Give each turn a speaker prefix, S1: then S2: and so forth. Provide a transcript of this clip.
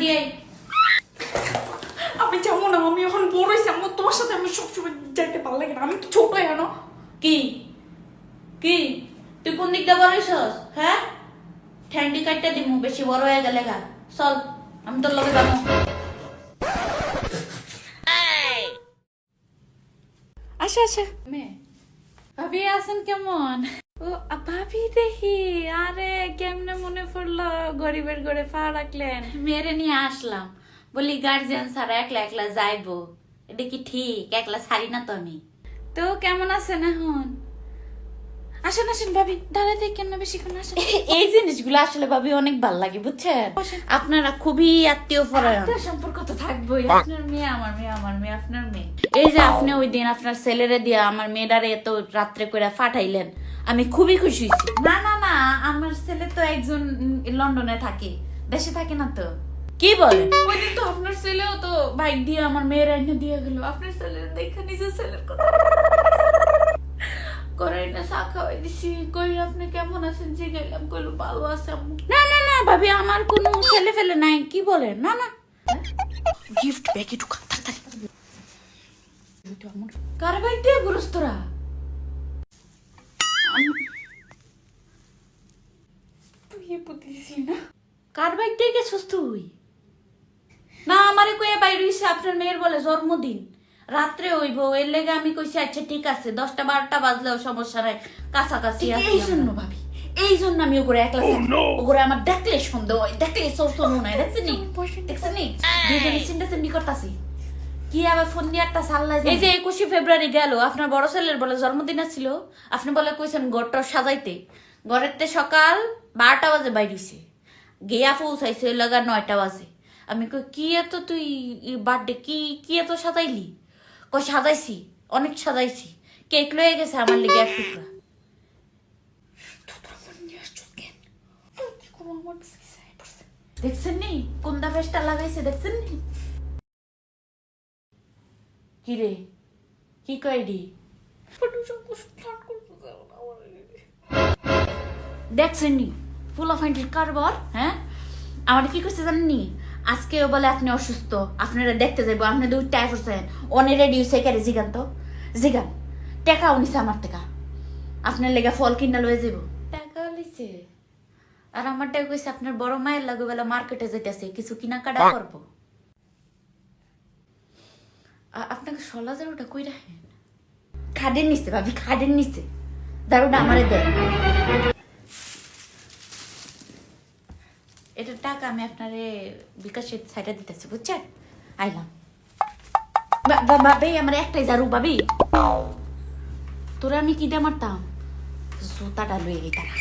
S1: দিয়ে
S2: আমি যাবো না, আমি এখন বড় হয়েছি আম্মু, তোমার সাথে আমি সবসময় যাইতে ভালো লাগে না, আমি তো ছোট এখনো।
S1: কি কি তুই কোন দিক দিয়ে বড় হইছস? হ্যাঁ, ঠ্যাংটি কাটতে দিমু বেশি বড় হয়ে গেলে গা। চল আমি তোর লগে যাবো।
S2: আচ্ছা আচ্ছা মেয়ে, ভাবি আছেন কেমন? ও ভাবি দেখি, আরে কেমনে মনে পড়লো, গরিবের ঘরে পা রাখলেন।
S1: মেয়েরে নিয়ে আসলাম, বলি গার্জিয়ান ছাড়া একলা একলা যাইবো, এটা কি ঠিক? একলা ছাড়ি না তো আমি।
S2: তো কেমন আছেন এখন? আসেন আসেন ভাবি, দাঁড়াতে কেন বেশিক্ষণ আসেন।
S1: এই জিনিসগুলো আসলে ভাবি অনেক ভাল লাগে বুঝছেন, আপনারা খুবই আত্মীয় পরায়ণ।
S2: সম্পর্ক তো থাকবোই, আপনার মেয়ে আমার মেয়ে, আমার মেয়ে আপনার মেয়ে।
S1: এই যে আপনি ওই দিন আপনার ছেলেরে দিয়া আমার মেয়েটারে এত রাত্রে করে ফাটাইলেন, আমি খুবই খুশি হয়েছি।
S2: না না না, আমার ছেলে তো একজন লন্ডনে থাকে, দেশে থাকে না তো।
S1: কি বলে?
S2: ওই দিন তো আপনার ছেলেও তো বাইক দিয়ে আমার মেয়ের এনে দিয়ে গেল, আপনার ছেলের দেখে নিজের ছেলের কথা করে না, চা খাওয়াই দিছি, কই আপনি কেমন আছেন জিজ্ঞাসলাম, কইলো ভালো আছে আম্মু।
S1: না না না ভাবি, আমার কোনো ছেলে ফেলে নাই। কি বলে? না না, গিফট ব্যাগে ঢুকা তাড়াতাড়ি।
S2: কার বাইক দিয়ে ঘুরস তোরা? তুই এ পুতিছিলি না?
S1: কার বাইক দিয়ে গেছিস তুই? না আমারে কয়ে বাইরে হইছে আপনার মেয়ের বলে জন্মদিন, রাত্রে হইব, এর লেগে আমি কইছি আচ্ছা ঠিক আছে 10টা 12টা বাজলেও সমস্যা নাই, কাছাকাছি আছি।
S2: এই জন্য ভাবি,
S1: এই জন্য আমি ওগুলো একলা থাকি। ওগুলো আমার দেখলে সন্দেহ হয়, দেখলে সরসর মনে হয়। দেখছেন দুইজনে চিন্তা চিন্তি করতেছি, কি আবার ফোন দিয়ে একটা সাল্লাই। এই যে 21 ফেব্রুয়ারি গেল, আপনার বড় ছেলের বলে জন্মদিন ছিল, আপনি বলে কইছেন ঘরটা সাজাইতে, ঘরেতে সকাল 12টা বাজে বাইরেছে, গিয়া পৌঁছাইছে ওই লাগা 9টা বাজে। আমি কই কি এত তুই বার্থডে কি কি এত সাজাইলি? কই সাজাইছি, অনেক সাজাইছি, কেক লয়ে গেছে আমার লেগে এক টুকরা। দেখছেন নি কোনটা ফেসটা লাগাইছে? দেখছেন নি? কি রে, কি কয়ডি? দেখছেন নি ফুল অফ হ্যান্ডেল কারবার? হ্যাঁ, আমার কি করছে জানেননি? আজকে বলে আপনি অসুস্থ, আপনারা দেখতে যাইবো, আপনি দুই টাই করছেন, অনে রেডি হয়েছে কেরে জিগান তো, জিগান টাকা উনিছে আমার টাকা, আপনার লেগে ফল কিনা লয়ে যাবো।
S2: টাকা লিছে?
S1: আর আমার টাকা কইছে আপনার বড় মায়ের লাগে বেলা মার্কেটে যাইতেছে, কিছু কিনাকাটা করবো। আপনাকে 16,000 কই রাখেন? খাদের নিচে ভাবি, খাদের নিচে। দারুটা আমারে দেন, এটা টাকা আমি আপনারে বিকাশের সাইডে দিতেছি বুঝছেন। আইলাম ভাবি, আমার একটাই জারু ভাবি, তোরা আমি কি দিয়ে মারতাম, জুতাটা লয়ে গেই তারা।